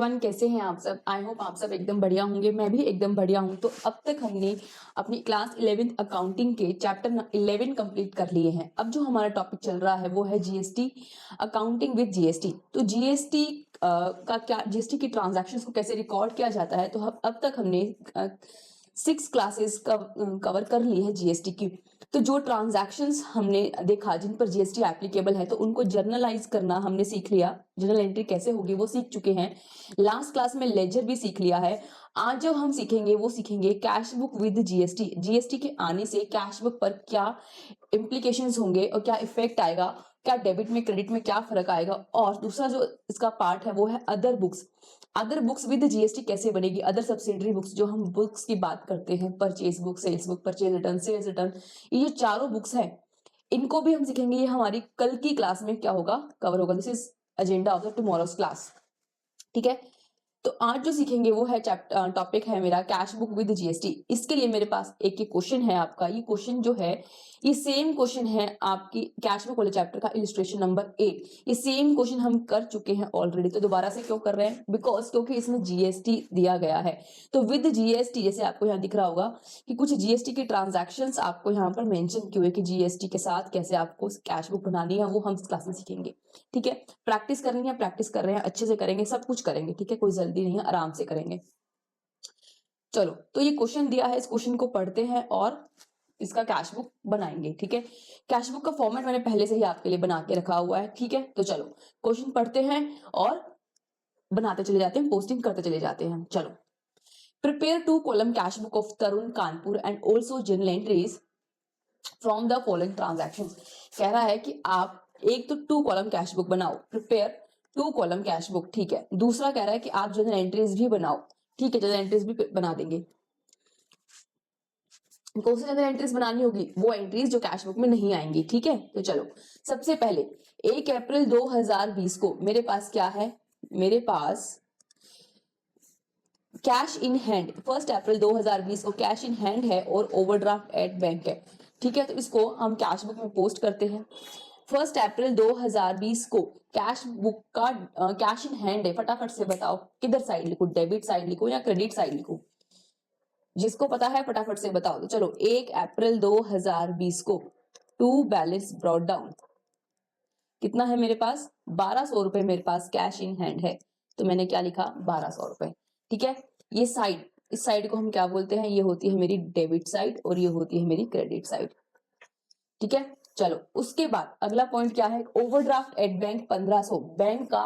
Everyone, कैसे हैं आप सब। आई होप आप सब एकदम बढ़िया होंगे। मैं भी एकदम बढ़िया हूं। तो अब तक हमने अपनी क्लास 11th अकाउंटिंग के चैप्टर 11 कंप्लीट कर लिए हैं। अब जो हमारा टॉपिक चल रहा है वो है जीएसटी, अकाउंटिंग विद जीएसटी। तो जीएसटी का क्या, जीएसटी की ट्रांजैक्शंस को कैसे रिकॉर्ड किया जाता है। तो अब तक हमने 6 क्लासेस कवर कर ली है जीएसटी की। तो जो ट्रांजैक्शंस हमने देखा जिन पर जीएसटी एप्लीकेबल है, तो उनको जर्नलाइज करना हमने सीख लिया। जर्नल एंट्री कैसे होगी वो सीख चुके हैं। लास्ट क्लास में लेजर भी सीख लिया है। आज जो हम सीखेंगे वो सीखेंगे cash book with GST. GST के आने से कैश बुक पर क्या इम्प्लीकेशंस होंगे और क्या इफेक्ट आएगा, क्या डेबिट में क्रेडिट में क्या फर्क आएगा। और दूसरा जो इसका पार्ट है वो है other books. Other books with GST कैसे बनेगी, अदर सब्सिडरी बुक्स जो हम बुक्स की बात करते हैं, purchase book, sales book, purchase return, sales return, ये जो चारों बुक्स हैं इनको भी हम सीखेंगे। ये हमारी कल की क्लास में क्या होगा, कवर होगा। This is agenda of the tomorrow's class. ठीक है। तो आज जो सीखेंगे वो है चैप्टर टॉपिक है मेरा कैश बुक विद जीएसटी। इसके लिए मेरे पास एक क्वेश्चन है आपका। ये क्वेश्चन जो है ये सेम क्वेश्चन है आपकी कैश बुक वाले चैप्टर का, इलिस्ट्रेशन नंबर 8। ये सेम क्वेश्चन हम कर चुके हैं ऑलरेडी। तो दोबारा से क्यों कर रहे हैं, बिकॉज क्योंकि इसमें जीएसटी दिया गया है। तो विद जीएसटी जैसे आपको यहाँ दिख रहा होगा कि कुछ जीएसटी की ट्रांजैक्शंस आपको यहाँ पर मेंशन किए हुए कि जीएसटी के साथ कैसे आपको कैश बुक बनानी है, वो हम इस क्लास में सीखेंगे। ठीक है। प्रैक्टिस करनी है, प्रैक्टिस कर रहे हैं, अच्छे से करेंगे, सब कुछ करेंगे। ठीक है, कोई जल्दी नहीं है, आराम से करेंगे। चलो, तो ये क्वेश्चन दिया है, इस क्वेश्चन को पढ़ते हैं और इसका कैश बुक बनाएंगे। ठीक है। कैश बुक का फॉर्मेट मैंने पहले से ही आपके लिए बना के रखा हुआ है। ठीक है, तो चलो क्वेश्चन पढ़ते हैं और बनाते चले जाते हैं, पोस्टिंग करते चले जाते हैं। चलो, prepare 2 column cash book of Tarun Kanpur and also journal entries from the following transaction. कह रहा है कि आप एक तो 2 कॉलम कैश बुक बनाओ, प्रिपेयर 2 कॉलम कैश बुक। ठीक है। दूसरा कह रहा है कि आप जर्नल एंट्रीज भी बनाओ। ठीक है, जर्नल एंट्रीज भी बना देंगे। कौन सी जर्नल एंट्रीज बनानी होगी, वो एंट्रीज जो कैश बुक में नहीं आएंगी। ठीक है, तो चलो सबसे पहले 1 अप्रैल 2020 को मेरे पास क्या है, मेरे पास कैश इन हैंड 1 अप्रैल 2020 को कैश इन हैंड है और ओवरड्राफ्ट एट बैंक है। ठीक है, तो इसको हम कैश बुक में पोस्ट करते हैं। 1 अप्रैल 2020 को कैश बुक का कैश इन हैंड है। फटाफट से बताओ किधर साइड लिखूं, डेबिट साइड लिखूं या क्रेडिट साइड लिखूं, जिसको पता है फटाफट से बताओ। तो चलो, 1 अप्रैल 2020 को टू बैलेंस ब्रॉट डाउन कितना है मेरे पास, 1200 रुपए मेरे पास कैश इन हैंड है। तो मैंने क्या लिखा, 1200 रुपए। ठीक है। ये साइड, इस साइड को हम क्या बोलते हैं, ये होती है मेरी डेबिट साइड और ये होती है मेरी क्रेडिट साइड। ठीक है। चलो, उसके बाद अगला पॉइंट क्या है, ओवरड्राफ्ट एट बैंक 1500। बैंक का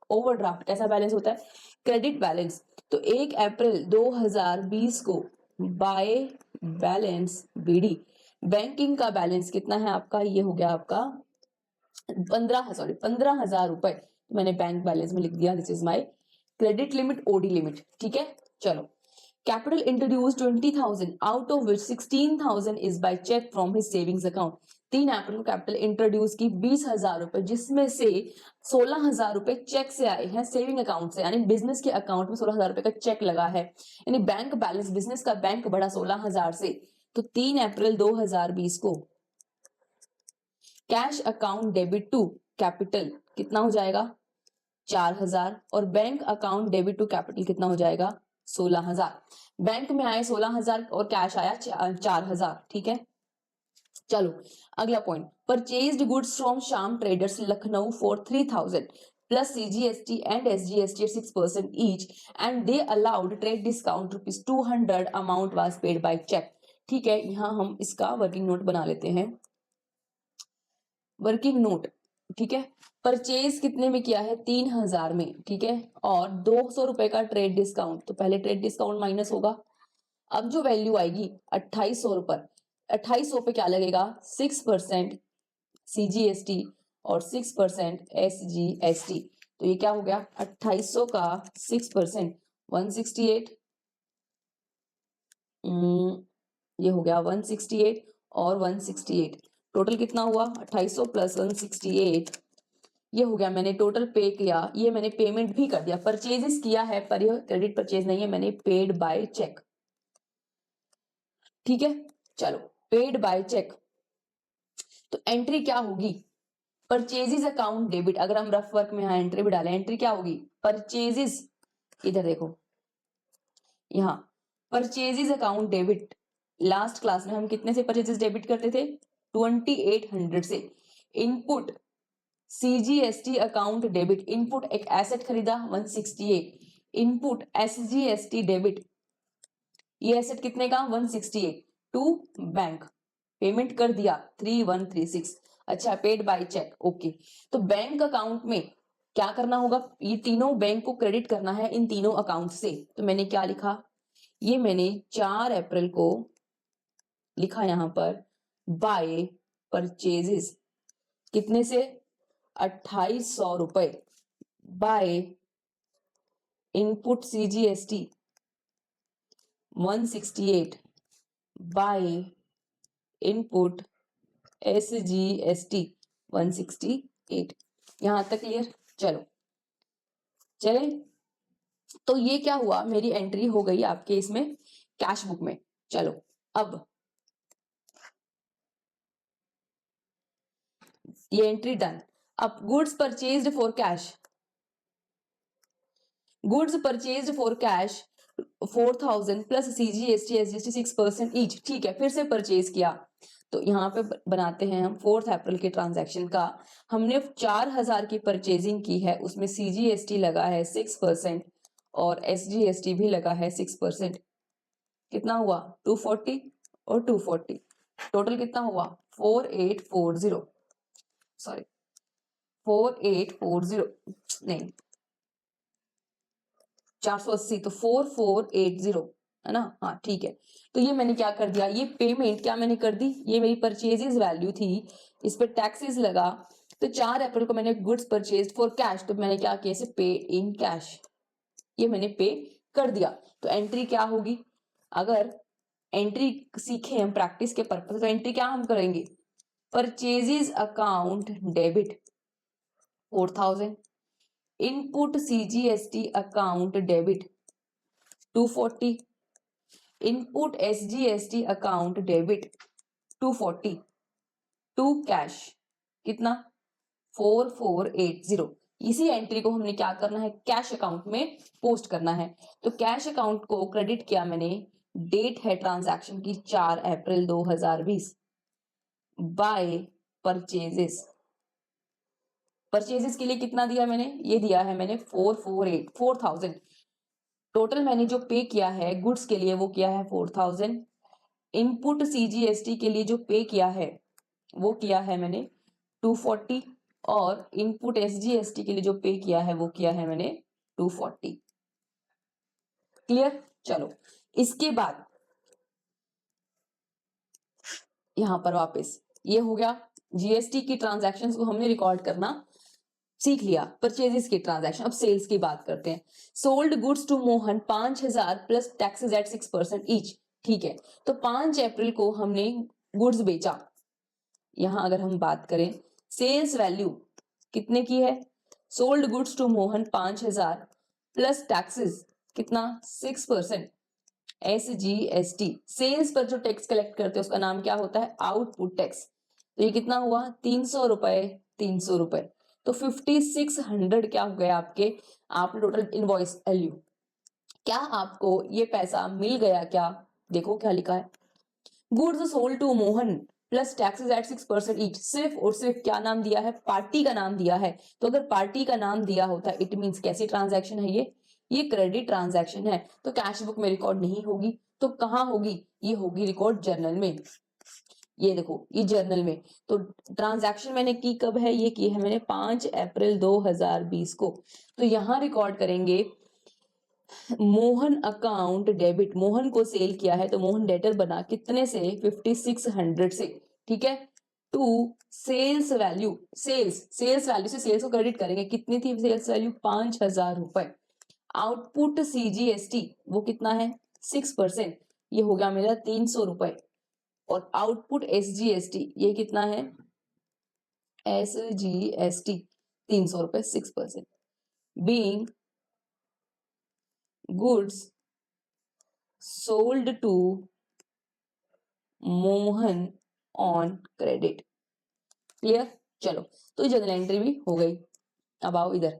ओवरड्राफ्ट कैसा बैलेंस होता है, क्रेडिट बैलेंस। तो 1 अप्रैल 2020 को बाय बैलेंस बीडी बैंकिंग का बैलेंस कितना है आपका, ये हो गया आपका 15,000 रुपए। तो मैंने बैंक बैलेंस में लिख दिया, this is my credit limit, OD limit. ठीक है। चलो, capital introduce 20,000 out of which 16,000 is by cheque from his savings account. 3 अप्रैल को कैपिटल इंट्रोड्यूस की 20,000 रुपए, जिसमें से 16,000 रुपए चेक से आए हैं सेविंग अकाउंट से, यानी बिजनेस के अकाउंट में 16,000 रुपए का चेक लगा है। यानी बैंक बैलेंस, बिजनेस का बैंक बढ़ा 16,000 से। तो 3 अप्रैल 2020 को cash account debit to capital कितना हो जाएगा, 4,000। और bank account debit to capital कितना हो जाएगा, 16,000। बैंक में आए 16,000 और कैश आया 4,000। ठीक है। चलो, अगला point, purchased goods from Shyam traders Lucknow for 3,000 plus CGST and SGST at 6% each and they allowed trade discount ₹200 amount was paid by check। ठीक है, यहां हम इसका वर्किंग नोट बना लेते हैं, वर्किंग नोट। ठीक है। परचेज कितने में किया है, 3,000 में। ठीक है। और 200 रुपए का ट्रेड डिस्काउंट, तो पहले ट्रेड डिस्काउंट माइनस होगा। अब जो वैल्यू आएगी 2,800 रुपए, 2,800 पे क्या लगेगा, 6% सीजीएसटी और 6% एसजीएसटी। तो ये क्या हो गया, 2,800 का 6% 168, ये हो गया 168 और 168, टोटल कितना हुआ 2,800 प्लस 168, ये हो गया। मैंने टोटल पे किया, ये मैंने पेमेंट भी कर दिया, परचेजेस किया है पर ये क्रेडिट परचेज नहीं है, मैंने पेड बाय चेक। ठीक है। चलो, पेड बाय चेक। तो एंट्री क्या होगी, परचेजेस अकाउंट डेबिट। अगर हम रफ वर्क में यहाँ एंट्री भी डालें, एंट्री क्या होगी, परचेजेस इधर देखो, यहाँ purchases account debit, last class में हम कितने से परचेजेस डेबिट करते थे? 2800 से। Input CGST account debit, input एक एसेट खरीदा 168, इनपुट एसजीएसटी डेबिट, ये एसेट कितने का? 168 टू बैंक, पेमेंट कर दिया 3136। अच्छा, पेड बाय चेक, ओके। तो बैंक अकाउंट में क्या करना होगा? ये तीनों बैंक को क्रेडिट करना है इन तीनों अकाउंट से। तो मैंने क्या लिखा? ये मैंने 4 अप्रैल को लिखा यहां पर बाय परचेजेस, कितने से? 2800 रुपए, by input CGST 168, by input SGST 168। यहां तक क्लियर? चलो चले, तो ये क्या हुआ? मेरी एंट्री हो गई आपके इसमें कैश बुक में। चलो अब ये एंट्री डन। अब goods purchased for cash, goods purchased for cash 4000 plus CGST SGST 6% each, ठीक है, फिर से परचेज किया। तो यहाँ पे बनाते हैं हम 4 अप्रैल के ट्रांजैक्शन का। हमने 4000 की परचेजिंग की है, उसमें सीजीएसटी लगा है 6% और एसजीएसटी भी लगा है 6%। कितना हुआ? 240 और 240, टोटल कितना हुआ? 4840, सॉरी 4840 नहीं 480, तो 4480 है ना? हाँ ठीक है। तो ये मैंने क्या कर दिया, ये पेमेंट क्या मैंने कर दी, ये मेरी परचेजेस वैल्यू थी, इस पर टैक्सेस लगा। तो 4 अप्रैल को मैंने गुड्स परचेज फॉर कैश, तो मैंने क्या किया? इसे पे इन कैश, ये मैंने पे कर दिया। तो एंट्री क्या होगी? अगर एंट्री सीखे हम प्रैक्टिस के पर्पज, तो एंट्री क्या हम करेंगे? Purchases account debit 4000, input CGST account debit 240, input SGST account debit 240 to cash, कितना? 4480। इसी एंट्री को हमने क्या करना है? कैश अकाउंट में पोस्ट करना है। तो कैश अकाउंट को क्रेडिट किया मैंने, डेट है ट्रांजैक्शन की 4 अप्रैल 2020, बाय परचेजेस, परचेजेस के लिए कितना दिया मैंने? ये दिया है मैंने 4000। टोटल मैंने जो पे किया है गुड्स के लिए वो किया है 4000, इनपुट सीजीएसटी के लिए जो पे किया है वो किया है मैंने 240, और इनपुट एसजीएसटी के लिए जो पे किया है वो किया है मैंने 240। क्लियर? चलो इसके बाद यहां पर वापस ये हो गया, जीएसटी की ट्रांजैक्शंस को हमने रिकॉर्ड करना सीख लिया, परचेजेस की ट्रांजैक्शन। अब सेल्स की बात करते हैं। Sold goods to Mohan 5000 plus taxes at 6% each, ठीक है। तो 5 अप्रैल को हमने गुड्स बेचा। यहां अगर हम बात करें सेल्स वैल्यू कितने की है? Sold goods to Mohan 5000 plus taxes कितना? 6%, एसजीएसटी, सेल्स पर जो टैक्स कलेक्ट करते हैं उसका नाम क्या होता है? Output tax. तो ये कितना हुआ? 300 रुपए, 300 रुपए। तो 5600 क्या हो गया आपके? आपने टोटल इनवॉइस वैल्यू, क्या आपको ये पैसा मिल गया क्या? देखो क्या लिखा है, goods sold to Mohan plus taxes at 6% each. सिर्फ और सिर्फ क्या नाम दिया है? पार्टी का नाम दिया है। तो अगर पार्टी का नाम दिया होता इट मींस कैसी ट्रांजैक्शन है ये क्रेडिट ट्रांजैक्शन है, तो कैश बुक में रिकॉर्ड नहीं होगी। तो कहां होगी? ये होगी रिकॉर्ड जर्नल में। ये देखो ये जर्नल में। तो ट्रांजैक्शन मैंने की कब है? ये की है मैंने 5 अप्रैल 2020 को। तो यहां रिकॉर्ड करेंगे मोहन अकाउंट डेबिट, मोहन को सेल किया है तो मोहन डेटर बना कितने से? 5600 से, ठीक है। To sales value, sales value से सेल्स को क्रेडिट करेंगे, कितनी थी सेल्स वैल्यू? 5000 रुपए। आउटपुट सीजीएसटी वो कितना है? 6%, ये हो गया मेरा 300 रुपए। और आउटपुट एसजीएसटी ये कितना है? एसजीएसटी 300 रुपए, 6%, being goods sold to Mohan on credit. Clear? चलो तो जर्नल एंट्री भी हो गई। अब आओ इधर,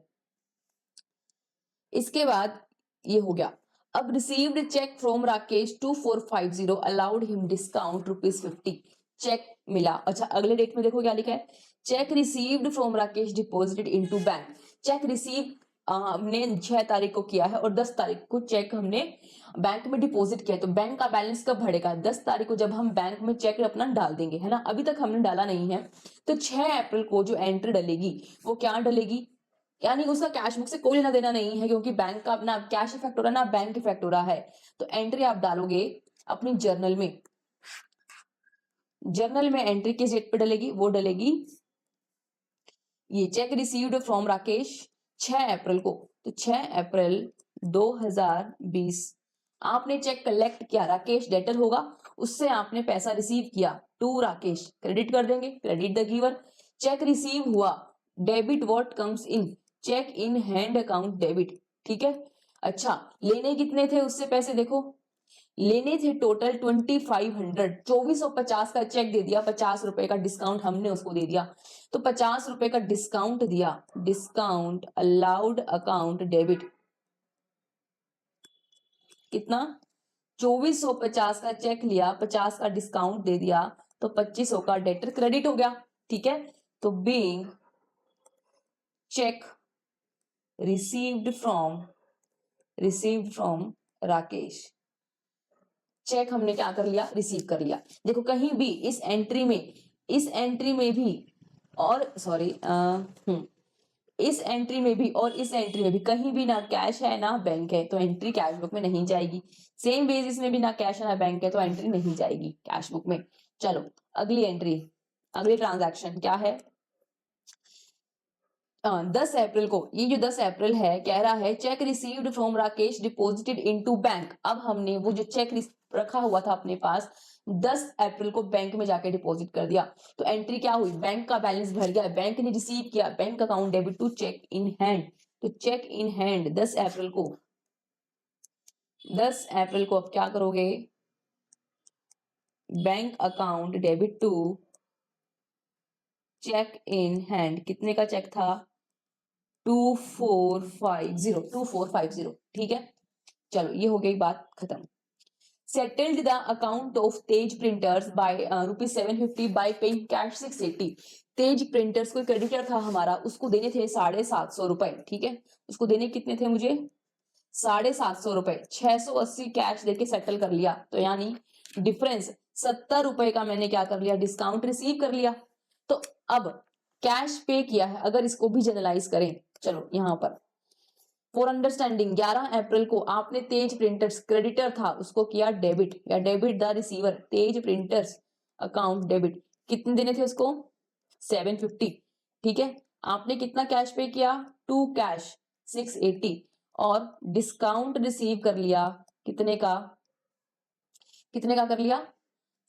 इसके बाद ये हो गया। अब received cheque from Rakesh 2450 allowed him discount ₹50। Cheque मिला। अच्छा अगले डेट में देखो क्या लिखा है, cheque received from Rakesh deposited into bank. Cheque receive हमने 6 तारीख को किया है और 10 तारीख को चेक हमने बैंक में डिपॉजिट किया है, तो बैंक का बैलेंस कब बढ़ेगा, 10 तारीख को जब हम बैंक में चेक अपना डाल देंगे, है ना। अभी तक हमने डाला नहीं है, तो 6 अप्रैल को जो एंट्री डलेगी वो क्या डलेगी, यानी उसका कैश बुक से कोई लेना देना नहीं है, क्योंकि बैंक का अपना कैश इफेक्ट हो रहा है ना, बैंक इफेक्ट हो रहा है। तो एंट्री आप डालोगे अपनी जर्नल में, जर्नल में एंट्री किस डेट पे डलेगी, वो डलेगी ये चेक रिसीव्ड फ्रॉम राकेश 6 अप्रैल को। तो 6 अप्रैल 2020 आपने चेक कलेक्ट किया, राकेश डेटर होगा, उससे आपने पैसा रिसीव किया, टू राकेश क्रेडिट कर देंगे, credit the giver. Cheque receive हुआ, debit what comes in, cheque in hand account debit, ठीक है। अच्छा लेने कितने थे उससे पैसे, देखो लेने थे टोटल 2500, 2450 का चेक दे दिया, 50 रुपए का डिस्काउंट हमने उसको दे दिया, तो 50 रुपए का डिस्काउंट दिया, डिस्काउंट अलाउड अकाउंट डेबिट, कितना 2450 का चेक लिया, 50 का डिस्काउंट दे दिया, तो 2500 का डेटर क्रेडिट हो गया, ठीक है। तो being cheque received from Rakesh, cheque हमने क्या कर लिया, रिसीव कर लिया। देखो कहीं भी इस एंट्री में भी और सॉरी इस एंट्री में भी और इस एंट्री में भी कहीं भी ना कैश है ना बैंक है, तो एंट्री कैश बुक में नहीं जाएगी। सेम बेसिस में भी ना कैश है ना बैंक है, तो एंट्री नहीं जाएगी कैश बुक में। चलो अगली एंट्री, अगली ट्रांजैक्शन क्या है, 10 अप्रैल को, ये जो 10 अप्रैल है कह रहा है cheque received from Rakesh deposited into bank. अब हमने वो जो चेक रखा हुआ था अपने पास 10 अप्रैल को बैंक में जाके डिपॉजिट कर दिया, तो एंट्री क्या हुई, बैंक का बैलेंस भर गया, बैंक ने रिसीव किया, bank account debit to cheque in hand. तो चेक इन हैंड 10 अप्रैल को, 10 अप्रैल को अब क्या करोगे, bank account debit to cheque in hand, कितने का चेक था 2450, ठीक है। चलो ये हो गई बात खत्म। Settled the account of Tej Printers by ₹750 by paying cash 680। Tej Printers कोई क्रेडिटर था हमारा, उसको देने थे 750 रुपए, ठीक है। उसको देने कितने थे मुझे 750 रुपए, 680 कैश देके सेटल कर लिया, तो यानी डिफरेंस 70 रुपए का मैंने क्या कर लिया, डिस्काउंट रिसीव कर लिया। तो अब कैश पे किया है, अगर इसको भी जनरलाइज करें, चलो यहां पर फॉर अंडरस्टैंडिंग 11 अप्रैल को आपने तेज प्रिंटर्स क्रेडिटर था उसको किया डेबिट, या debit the receiver, Tej printers account debit, कितने देने थे उसको 750, ठीक है। आपने कितना कैश पे किया, टू कैश 680, और डिस्काउंट रिसीव कर लिया, कितने का कर लिया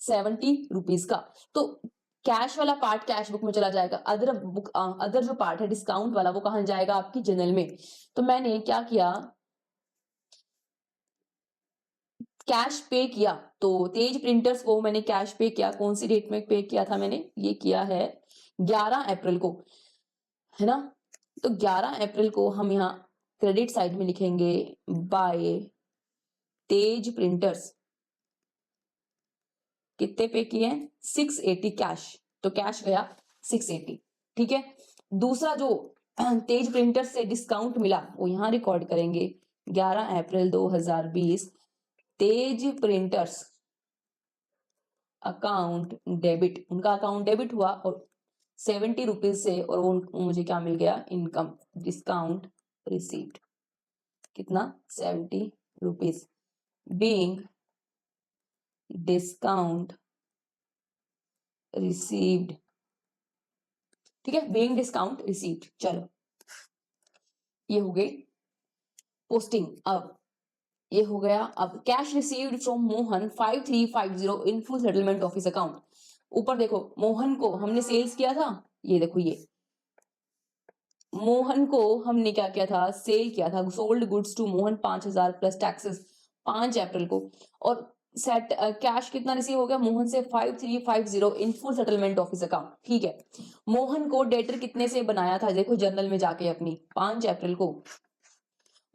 70 रुपीज का। तो कैश वाला पार्ट कैश बुक में चला जाएगा, अदर जो पार्ट है डिस्काउंट वाला वो कहां जाएगा, आपकी जनरल में। तो मैंने क्या किया, कैश पे किया, तो तेज प्रिंटर्स को मैंने कैश पे किया, कौन सी डेट में पे किया था मैंने, ये किया है 11 अप्रैल को, है ना। तो 11 अप्रैल को हम यहाँ क्रेडिट साइड में लिखेंगे बाय तेज प्रिंटर्स, कितने पे किए 680 कैश, तो कैश गया 680, ठीक है। दूसरा जो तेज प्रिंटर से डिस्काउंट मिला वो यहां रिकॉर्ड करेंगे 11 अप्रैल 2020 तेज प्रिंटर्स अकाउंट डेबिट, उनका अकाउंट डेबिट हुआ और 70 रुपीज से, और वो मुझे क्या मिल गया, इनकम डिस्काउंट रिसीव्ड, कितना 70 रुपीज, बीइंग डिस्काउंट रिसीव्ड, ठीक है, बीइंग डिस्काउंट रिसीव्ड। चलो ये हो गई पोस्टिंग। अब ये हो गया, अब cash received from Mohan 5350 in full settlement office account. ऊपर देखो मोहन को हमने सेल्स किया था, ये देखो ये मोहन को हमने क्या किया था, सेल किया था, sold goods to Mohan 5000 plus taxes 5 अप्रैल को, और सेट कैश कितना रिसीव हो गया मोहन से 5350 in full settlement office account, ठीक है। मोहन को डेटर कितने से बनाया था, देखो जर्नल में जाके अपनी 5 अप्रैल को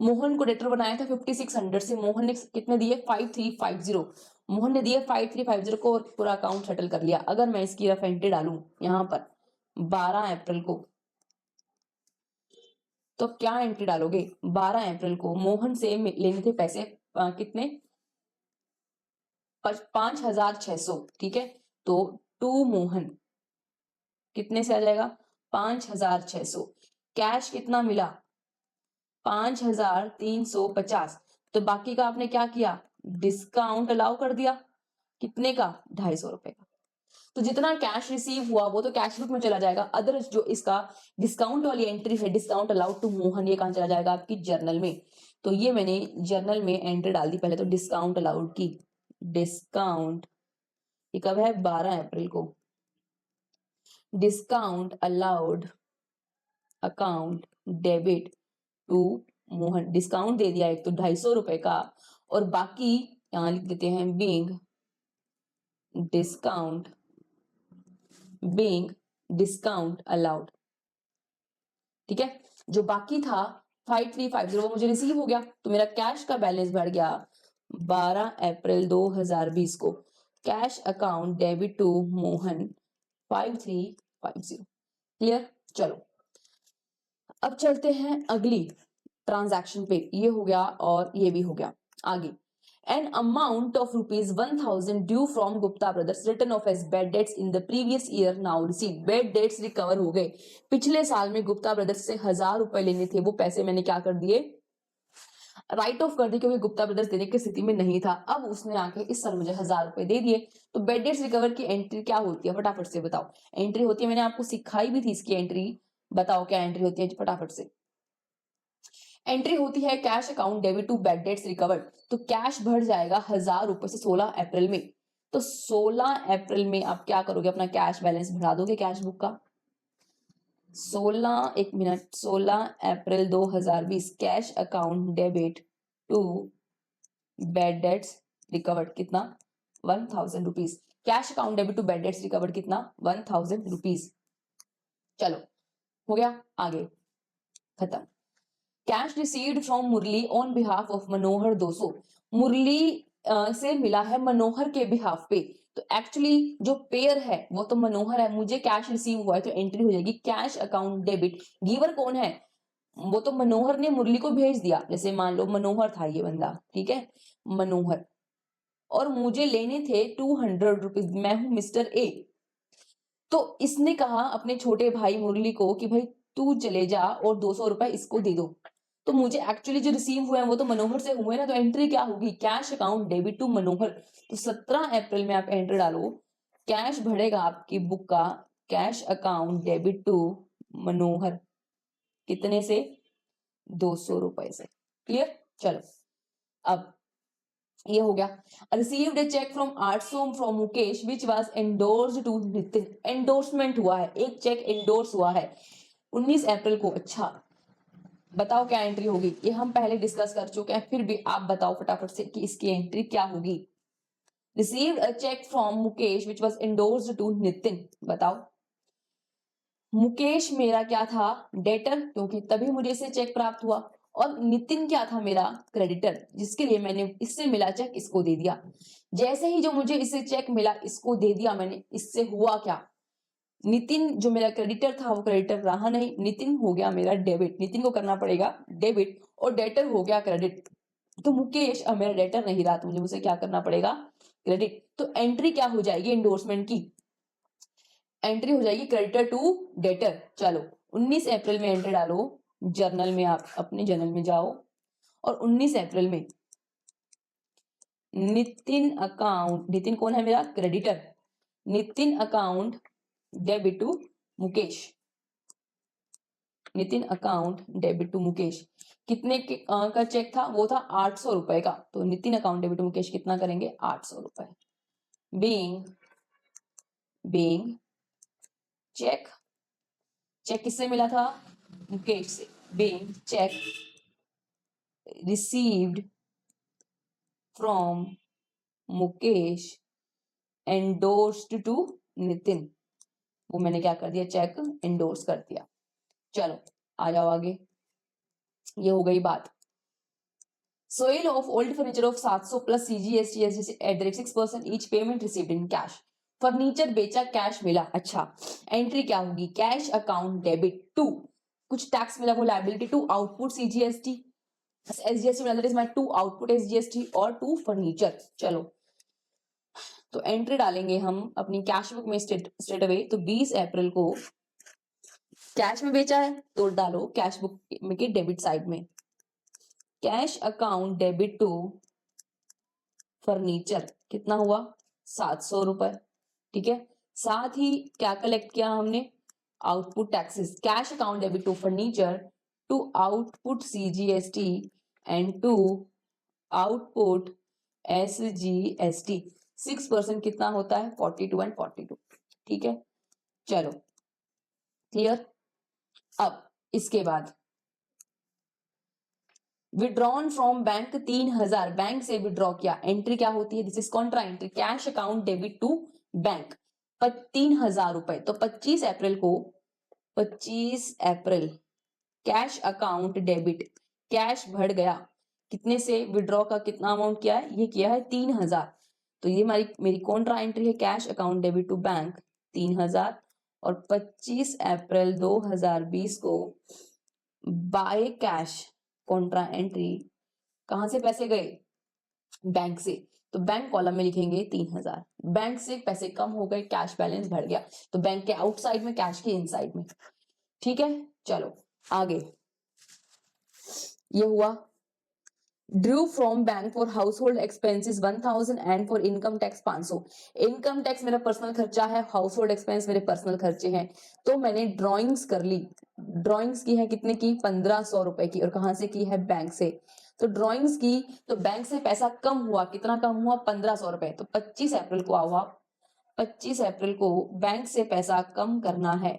मोहन को डेटर बनाया था 5600 से, मोहन ने कितने दिए 5350, मोहन ने दिए 5350 को और पूरा अकाउंट सेटल कर लिया। अगर मैं इसकी रफ एंट्री डालूं यहाँ पर 12 अप्रैल को, तो क्या एंट्री डालोगे? 12 अप्रैल को मोहन से लेने थे पैसे कितने 5600, ठीक है, तो टू मोहन कितने से आ जाएगा 5600, कैश कितना मिला 5350, तो बाकी का आपने क्या किया डिस्काउंट अलाउ कर दिया, कितने का 250 रुपए का। तो जितना कैश रिसीव हुआ वो तो कैश बुक में चला जाएगा, अदर जो इसका डिस्काउंट वाली एंट्री है डिस्काउंट अलाउड टू मोहन, ये कहां चला जाएगा आपकी जर्नल में। तो ये मैंने जर्नल में एंट्री डाल दी पहले तो डिस्काउंट अलाउड की, डिस्काउंट ये कब है 12 अप्रैल को, discount allowed account debit to Mohan, discount दे दिया एक तो 250 रुपए का, और बाकी यहां लिख देते हैं बीइंग डिस्काउंट अलाउड, ठीक है। जो बाकी था 5350 वो मुझे रिसीव हो गया, तो मेरा कैश का बैलेंस बढ़ गया 12 अप्रैल 2020 को, cash account debit to Mohan 5350। Clear? चलो अब चलते हैं अगली ट्रांजैक्शन पे, ये हो गया और ये भी हो गया। आगे an amount of rupees 1000 due from Gupta brothers written off as bad debts in the previous year now received, bad debts recover हो गए, पिछले साल में गुप्ता ब्रदर्स से 1000 रुपए लेने थे, वो पैसे मैंने क्या कर दिए राइट ऑफ कर दिए, क्योंकि गुप्ता ब्रदर्स देने की स्थिति में नहीं था। अब उसने आके इस साल मुझे 1000 रुपए दे दिए, तो बेड डेट्स रिकवर की एंट्री क्या होती है फटाफट से बताओ। एंट्री होती है, मैंने आपको सिखाई भी थी इसकी एंट्री, बताओ क्या एंट्री होती है फटाफट से। एंट्री होती है cash account debit to bad debts recovered, तो कैश बढ़ जाएगा 1000 रुपए से 16 अप्रैल में, तो 16 अप्रैल में आप क्या करोगे अपना कैश बैलेंस बढ़ा दोगे कैश बुक का। 16 April 2020 cash account debit to bad debts recovered कितना 1000 rupees, cash account debit to bad debts recovered कितना 1000 रुपीज। चलो हो गया, आगे खत्म। Cash received from Murali on behalf of Manohar 200, Murali से मिला है मनोहर के बिहाफ पे, तो एक्चुअली जो पेयर है वो तो मनोहर है, मुझे कैश रिसीव हुआ है तो एंट्री हो जाएगी कैश अकाउंट डेबिट, गिवर कौन है वो तो मनोहर ने मुरली को भेज दिया, जैसे मान लो मनोहर था ये बंदा, ठीक है मनोहर, और मुझे लेने थे 200 रुपीज, मैं हूं मिस्टर ए, तो इसने कहा अपने छोटे भाई मुरली को कि भाई तू चले जा और 200 रुपए इसको दे दो, तो मुझे एक्चुअली जो रिसीव हुए हैं वो तो मनोहर से हुए ना, तो एंट्री क्या होगी कैश अकाउंट डेबिट टू मनोहर, तो 17 अप्रैल में आप एंट्री डालो, कैश बढ़ेगा आपकी बुक का कैश अकाउंट डेबिट टू मनोहर कितने से 200 रुपए से। क्लियर? चलो अब ये हो गया। रिसीव्ड ए चेक फ्रॉम आर्ट्सोम from Mukesh which was endorsed to Nitin, endorsement हुआ है, एक चेक एंडोर्स हुआ है 19 अप्रैल को। अच्छा बताओ क्या एंट्री होगी, ये हम पहले डिस्कस कर चुके हैं, फिर भी आप बताओ फटाफट से कि इसकी एंट्री क्या होगी। Received a cheque from Mukesh which was endorsed to Nitin, बताओ मुकेश मेरा क्या था डेटर, क्योंकि तभी मुझे इसे चेक प्राप्त हुआ, और नितिन क्या था मेरा क्रेडिटर, जिसके लिए मैंने इससे मिला चेक इसको दे दिया। जैसे ही जो मुझे इससे चेक मिला इसको दे दिया मैंने, इससे हुआ क्या नितिन जो मेरा क्रेडिटर था वो क्रेडिटर रहा नहीं, नितिन हो गया मेरा डेबिट, नितिन को करना पड़ेगा डेबिट, और डेटर हो गया क्रेडिट, तो मुकेश अब मेरा डेटर नहीं रहा, तो मुझे उसे क्या करना पड़ेगा क्रेडिट, तो एंट्री क्या हो जाएगी एंडोर्समेंट की, एंट्री हो जाएगी क्रेडिटर टू डेटर। चलो 19 अप्रैल में एंट्री डालो जर्नल में, आप अपने जर्नल में जाओ और 19 अप्रैल में नितिन अकाउंट, नितिन कौन है मेरा creditor, Nitin account debit to Mukesh, Nitin account debit to Mukesh कितने का चेक था वो था 800 रुपए का, तो Nitin account debit to Mukesh कितना करेंगे 800 रुपए, बीइंग चेक, चेक किससे मिला था मुकेश से, being cheque received from Mukesh endorsed to Nitin, वो मैंने क्या कर दिया चेक एंडोर्स कर दिया। चलो आ जाओ आगे, ये हो गई बात। Sale of old furniture of 700 plus CGST at the rate 6% each payment received in cash. Furniture बेचा, कैश मिला। अच्छा, एंट्री क्या होगी? कैश अकाउंट डेबिट टू, कुछ टैक्स मिला वो liability, to output CGST, SGST मिला, that is my to output SGST और टू फर्नीचर। चलो तो एंट्री डालेंगे हम अपनी कैश बुक में स्ट्रेट अवे। तो 20 अप्रैल को कैश में बेचा है तो डालो कैश बुक में के डेबिट साइड में, cash account debit to furniture, कितना हुआ? 700 रुपए। ठीक है, साथ ही क्या कलेक्ट किया हमने? Output taxes, cash account debit to furniture to output CGST and to output SGST. 6% कितना होता है? 42 एंड 42। ठीक है, चलो क्लियर। अब इसके बाद विड्रॉन फ्रॉम बैंक 3000, बैंक से विड्रॉ किया, एंट्री क्या होती है? This is contra entry, cash account debit to bank 3000 रुपए। तो 25 अप्रैल को, 25 अप्रैल कैश अकाउंट डेबिट, कैश बढ़ गया, कितने से? विड्रॉ का कितना अमाउंट किया है? ये किया है 3000। तो ये मेरी कॉन्ट्रा एंट्री है, cash account debit to bank 3000। और 25 अप्रैल 2020 को बाय कैश कॉन्ट्रा एंट्री, कहां से पैसे गए? बैंक से। तो बैंक कॉलम में लिखेंगे 3000, बैंक से पैसे कम हो गए, कैश बैलेंस बढ़ गया, तो बैंक के आउटसाइड में, कैश के इनसाइड में। ठीक है, चलो आगे ये हुआ। Drew from bank for house hold expenses 1000 and for income tax 500। Income tax मेरा पर्सनल खर्चा है, हाउस होल्ड एक्सपेंस मेरे पर्सनल खर्चे हैं। तो मैंने ड्रॉइंग्स कर ली, ड्रॉइंग्स की है कितने की? 1500 रुपए की। और कहां से की है? बैंक से। तो ड्रॉइंग्स की, तो बैंक से पैसा कम हुआ, कितना कम हुआ? 1500 रुपए। तो 25 अप्रैल को हुआ, 25 अप्रैल को बैंक से पैसा कम करना है,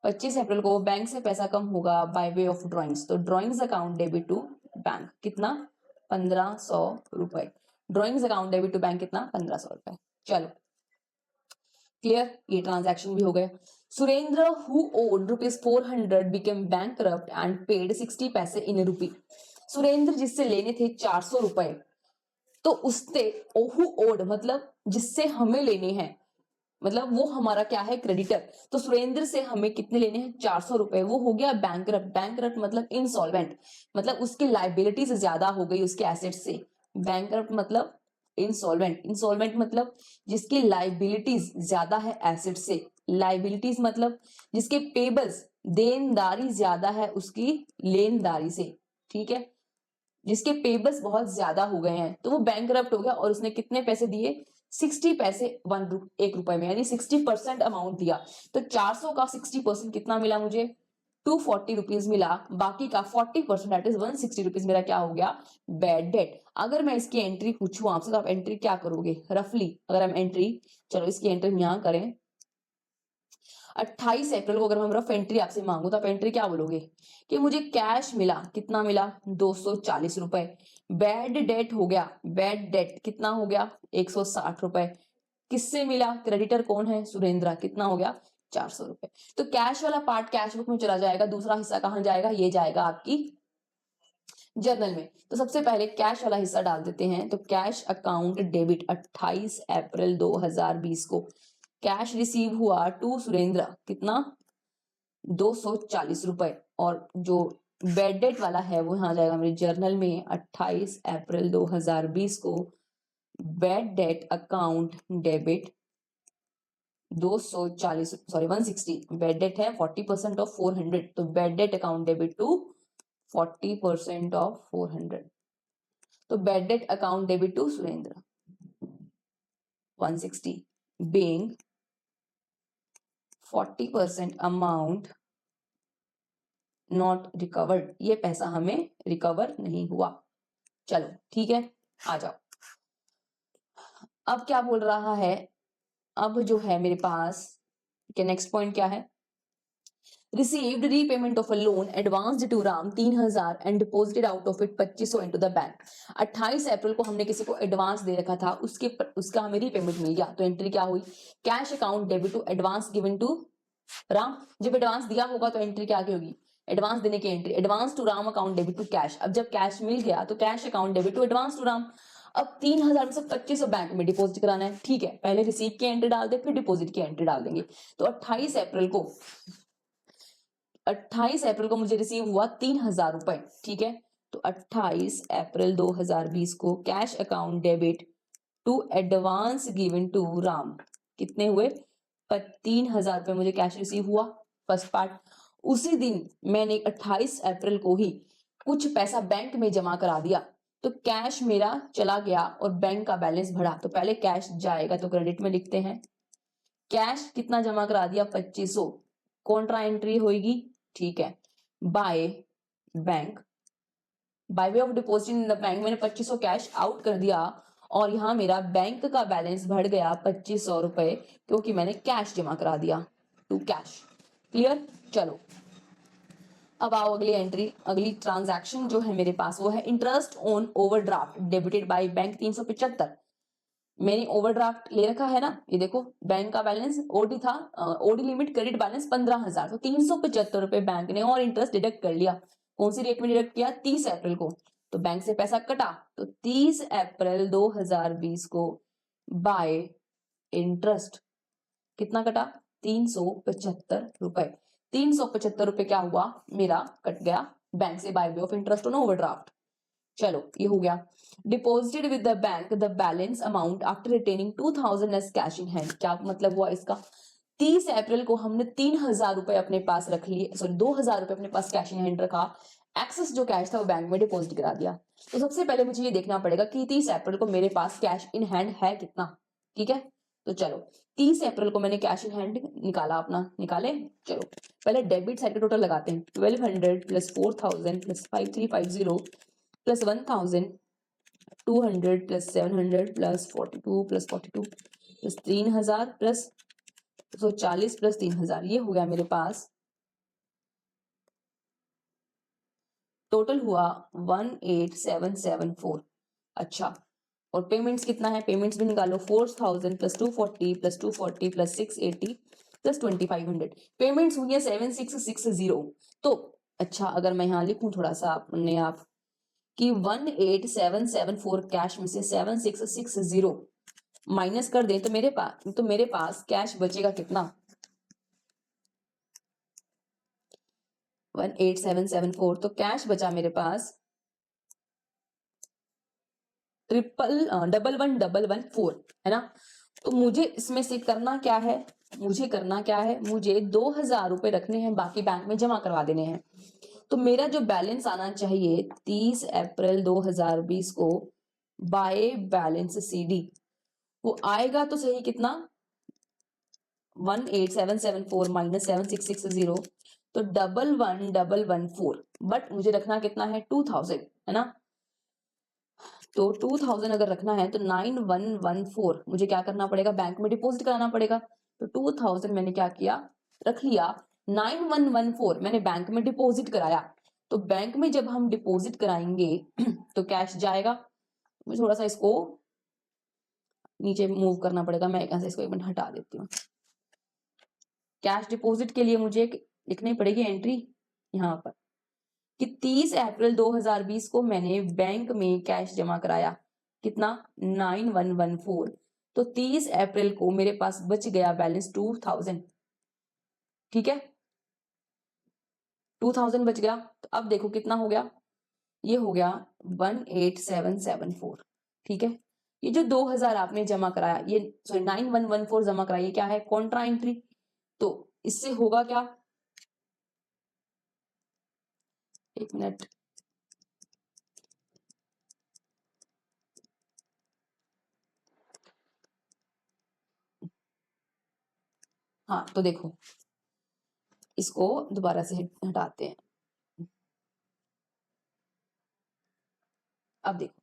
25 अप्रैल को बैंक से पैसा कम होगा बाय वे ऑफ ड्रॉइंग्स। तो drawings account debit to bank, कितना? 1500 रुपए। Drawings account debit to bank कितना? 1500 रुपए। चलो क्लियर, ये ट्रांजैक्शन भी हो गया। Surendra who owed ₹400 became bankrupt and paid 60 पैसे इन रूपी। सुरेंद्र जिससे लेने थे 400 रुपए, तो उससे हु ओड मतलब जिससे हमें लेने हैं, मतलब वो हमारा क्या है? क्रेडिटर। तो सुरेंद्र से हमें कितने लेने हैं? 400 रुपए। वो हो गया बैंकरप्ट। बैंकरप्ट मतलब इंसॉल्वेंट, मतलब उसकी लाइबिलिटीज ज्यादा हो गई उसके एसेट से। बैंकरप्ट मतलब इंसॉल्वेंट, इंसॉल्वेंट मतलब जिसकी लाइबिलिटीज ज्यादा है एसेट से। लाइबिलिटीज मतलब जिसके पेबल्स, देनदारी ज्यादा है उसकी लेनदारी से। ठीक है, जिसके पेबल्स बहुत ज्यादा हो गए हैं, तो वो बैंकरप्ट हो गया। और उसने कितने पैसे दिए? 60 पैसे, 1 रुपए में, यानी 60% अमाउंट दिया। तो 400 का 60% कितना मिला मुझे? 240 रुपीज मिला। बाकी का 40% दैट इज 160 रुपीज मेरा क्या हो गया? Bad debt. अगर मैं इसकी एंट्री पूछूं आपसे तो आप एंट्री क्या करोगे रफली? अगर हम एंट्री, चलो इसकी एंट्री हम यहां करें, 28 अप्रैल को अगर हम रफ एंट्री आपसे मांगू तो आप एंट्री क्या बोलोगे? कि मुझे कैश मिला, कितना मिला? 240 रुपए। बैड डेट हो गया, बैड डेट कितना हो गया? 160 रुपए। किससे मिला? क्रेडिटर कौन है? सुरेंद्र। कितना हो गया? 400 रुपए। तो कैश वाला पार्ट कैश बुक में चला जाएगा, दूसरा हिस्सा कहां जाएगा? ये जाएगा आपकी जर्नल में। तो सबसे पहले कैश वाला हिस्सा डाल देते हैं। तो कैश अकाउंट डेबिट 28 अप्रैल 2020 को कैश रिसीव हुआ टू सुरेंद्र, कितना? 240 रुपए। और जो बैड डेट वाला है वो यहां जाएगा मेरे जर्नल में। 28 अप्रैल 2020 को bad debt account debit 240, sorry 160, bad debt है 40% ऑफ 400, तो bad debt account debit to 40% of 400। तो bad debt account debit to Surendra 160 being 40% amount not recovered, ये पैसा हमें रिकवर नहीं हुआ। चलो ठीक है, आ जाओ। अब क्या बोल रहा है? अब जो है मेरे पास के नेक्स्ट पॉइंट क्या है? Received repayment of a loan advanced to Ram 3000 and deposited out of it 2500 into the bank। 28 अप्रैल को हमने किसी को एडवांस दे रखा था, उसका हमें रीपेमेंट मिल गया। तो एंट्री क्या हुई? Cash account debit to advance given to Ram. जब एडवांस दिया होगा तो एंट्री क्या होगी? एडवांस देने की entry, advance to Ram account debit to cash. अब जब कैश मिल गया तो cash account debit to advance to Ram. अब 3000 में से 2500 बैंक में डिपॉजिट कराना है, ठीक है। पहले रिसीट की एंट्री डाल दे, फिर डिपॉजिट की एंट्री डाल देंगे। तो 28 अप्रैल को मुझे रिसीव हुआ 3000 रुपए, ठीक है। तो 28 अप्रैल 2020 को cash account debit to advance given to Ram, कितने हुए? 3000 रुपए मुझे कैश रिसीव हुआ, फर्स्ट पार्ट। उसी दिन मैंने 28 अप्रैल को ही कुछ पैसा बैंक में जमा करा दिया, तो कैश मेरा चला गया और बैंक का बैलेंस बढ़ा। तो पहले कैश जाएगा तो क्रेडिट में लिखते हैं, कैश कितना जमा करा दिया? 2500, कॉन्ट्रा एंट्री होगी, ठीक है। By bank, bye way of deposit in the bank, मैंने 2500 कैश आउट कर दिया और यहाँ मेरा बैंक का बैलेंस बढ़ गया 2500 रुपए, क्योंकि मैंने कैश जमा करा दिया टू कैश। क्लियर? चलो अब आओ अगली एंट्री, अगली ट्रांजैक्शन जो है मेरे पास वो है interest on overdraft debited by bank 375। मैंने ओवरड्राफ्ट ले रखा है ना, ये देखो बैंक का बैलेंस ओडी था, ओडी लिमिट क्रेडिट बैलेंस 15,000, तो 375 रुपए बैंक ने और इंटरेस्ट डिडक्ट कर लिया। कौन सी डेट में डिडक्ट किया? 30 अप्रैल को। तो बैंक से पैसा कटा, तो 30 अप्रैल 2020 को बाय इंटरेस्ट कितना कटा? 375 रुपए। 375 रुपए क्या हुआ? मेरा कट गया बैंक से by way of interest on overdraft. चलो ये हो गया। Deposited with the bank the balance amount after retaining 2000 as cash in hand. क्या मतलब हुआ इसका? 30 अप्रैल को हमने 3000 रुपए अपने पास रख लिए, सॉरी 2000 रुपए अपने पास कैश इन हैंड रखा, एक्सेस जो कैश था वो बैंक में डिपॉजिट करा दिया। तो सबसे पहले मुझे ये देखना पड़ेगा कि 30 अप्रैल को मेरे पास कैश इन हैंड है कितना, ठीक है। तो चलो 30 अप्रैल को मैंने कैश इन हैंड निकाला अपना, निकाले। चलो पहले डेबिट साइड का टोटल लगाते हैं, 1200 plus 4000 plus 5350 plus 1200 plus 700 plus 42 plus 42 plus 3000 plus 140 plus 3000, ये हो गया मेरे पास। टोटल हुआ 18774। अच्छा, और पेमेंट्स कितना है? पेमेंट्स भी निकालो, 4000 plus 240 plus 240 plus 680 plus 2500। Payments हुई है 7660। तो अच्छा, अगर मैं यहाँ लिखूं थोड़ा सा अपने आप कि 18774 कैश में से 7660 माइनस कर दें तो मेरे पास कैश बचेगा कितना? 18774, तो कैश बचा मेरे पास 11114 है ना। तो मुझे इसमें से करना क्या है? मुझे 2000 रुपए रखने हैं, बाकी बैंक में जमा करवा देने हैं। तो मेरा जो बैलेंस आना चाहिए 30 अप्रैल 2020 को बाय बैलेंस सीडी, वो आएगा तो सही कितना? 18774 माइनस 7660, तो 11114। बट मुझे रखना कितना है? 2000 है ना। तो 2000 अगर रखना है तो 9114 मुझे क्या करना पड़ेगा? बैंक में डिपॉजिट कराना पड़ेगा। तो 2000 मैंने क्या किया? रख लिया। 9114 मैंने बैंक में डिपॉजिट कराया। तो बैंक में जब हम डिपॉजिट कराएंगे तो कैश जाएगा। मुझे थोड़ा सा इसको नीचे मूव करना पड़ेगा, मैं ऐसे इसको एक मिनट हटा देती हूँ। कैश डिपॉजिट के लिए मुझे लिखनी पड़ेगी एंट्री यहाँ पर कि 30 अप्रैल 2020 को मैंने बैंक में कैश जमा कराया, कितना? 9114। तो 30 अप्रैल को मेरे पास बच गया बैलेंस 2000, ठीक है। 2000 बच गया। तो अब देखो कितना हो गया? ये हो गया 18774, ठीक है। ये जो 2000 आपने जमा कराया, ये सॉरी 9114 जमा कराया, ये क्या है? Contra entry. तो इससे होगा क्या? एक मिनट, हाँ तो देखो इसको दोबारा से हटाते हैं। अब देखो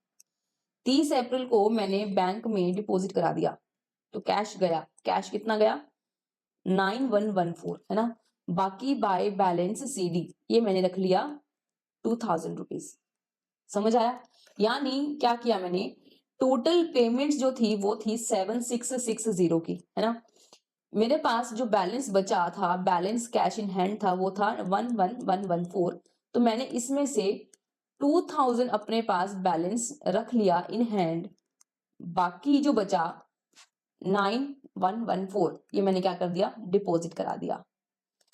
30 अप्रैल को मैंने बैंक में डिपॉजिट करा दिया, तो कैश गया। कैश कितना गया? 9114 है ना। बाकी बाय बैलेंस सीडी ये मैंने रख लिया 2000 रुपीज। समझ आया? यानी क्या किया मैंने? टोटल पेमेंट्स जो थी वो थी 7660 की, है ना। मेरे पास जो बैलेंस बचा था, बैलेंस कैश इन हैंड था, वो था 11114। तो मैंने इसमें से 2000 अपने पास बैलेंस रख लिया इन हैंड, बाकी जो बचा 9114 ये मैंने क्या कर दिया, डिपॉजिट करा दिया।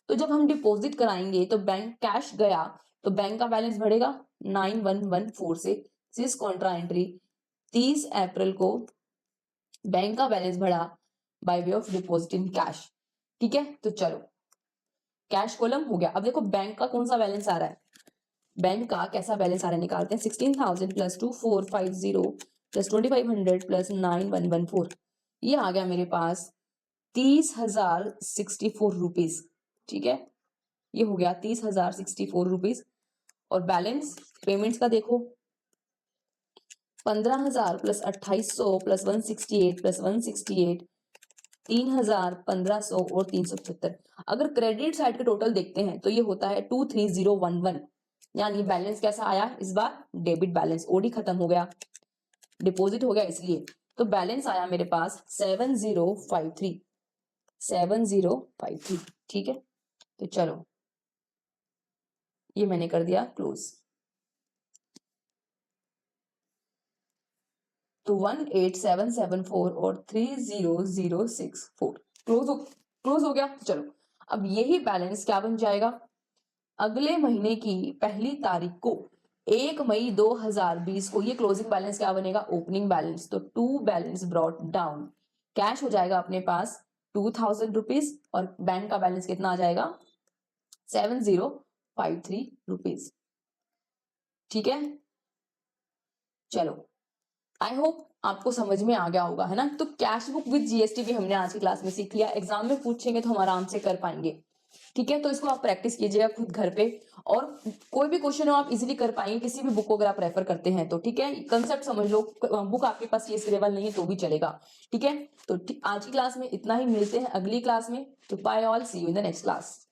तो जब हम डिपॉजिट कराएंगे तो बैंक कैश गया तो बैंक का बैलेंस बढ़ेगा 9114 से। जिस कॉन्ट्रा एंट्री 30 अप्रैल को बैंक का बैलेंस बढ़ा bye way of deposit in cash. ठीक है, तो चलो कैश कॉलम हो गया। अब देखो बैंक का कौन सा बैलेंस आ रहा है, बैंक का कैसा बैलेंस आ रहा है निकालते हैं। 16,000 प्लस 2450 प्लस 2500 प्लस 9114, ये आ गया मेरे पास 30,064 रुपीज। ठीक है, ये हो गया 30,064 रुपीज। और बैलेंस पेमेंट्स का देखो 15,000 प्लस 2800 प्लस 168 प्लस 168, 3,000, 1500 और 375। अगर क्रेडिट साइड के टोटल देखते हैं तो ये होता है 23011, यानी बैलेंस कैसा आया इस बार, डेबिट बैलेंस। ओडी खत्म हो गया, डिपॉजिट हो गया, इसलिए तो बैलेंस आया मेरे पास 7053। ठीक है, तो चलो ये मैंने कर दिया क्लोज। तो 18774 और 30064 क्लोज हो गया। चलो अब यही बैलेंस क्या बन जाएगा, अगले महीने की पहली तारीख को 1 मई 2020 को ये क्लोजिंग बैलेंस क्या बनेगा, ओपनिंग बैलेंस। तो to balance brought down, cash हो जाएगा अपने पास 2000 रुपीज और बैंक का बैलेंस कितना आ जाएगा 7053 रुपीज। ठीक है, चलो आई होप आपको समझ में आ गया होगा, है ना। तो कैश बुक विद जीएसटी भी हमने आज की क्लास में सीख लिया, एग्जाम में पूछेंगे तो हम आराम से कर पाएंगे। ठीक है, तो इसको आप प्रैक्टिस कीजिएगा खुद घर पे, और कोई भी क्वेश्चन हो आप इजीली कर पाएंगे किसी भी बुक को अगर आप रेफर करते हैं तो। ठीक है, कंसेप्ट समझ लो, बुक आपके पास ये अवेलेबल नहीं है तो भी चलेगा। ठीक है, तो आज की क्लास में इतना ही, मिलते हैं अगली क्लास में। तो bye all, see you in the next class.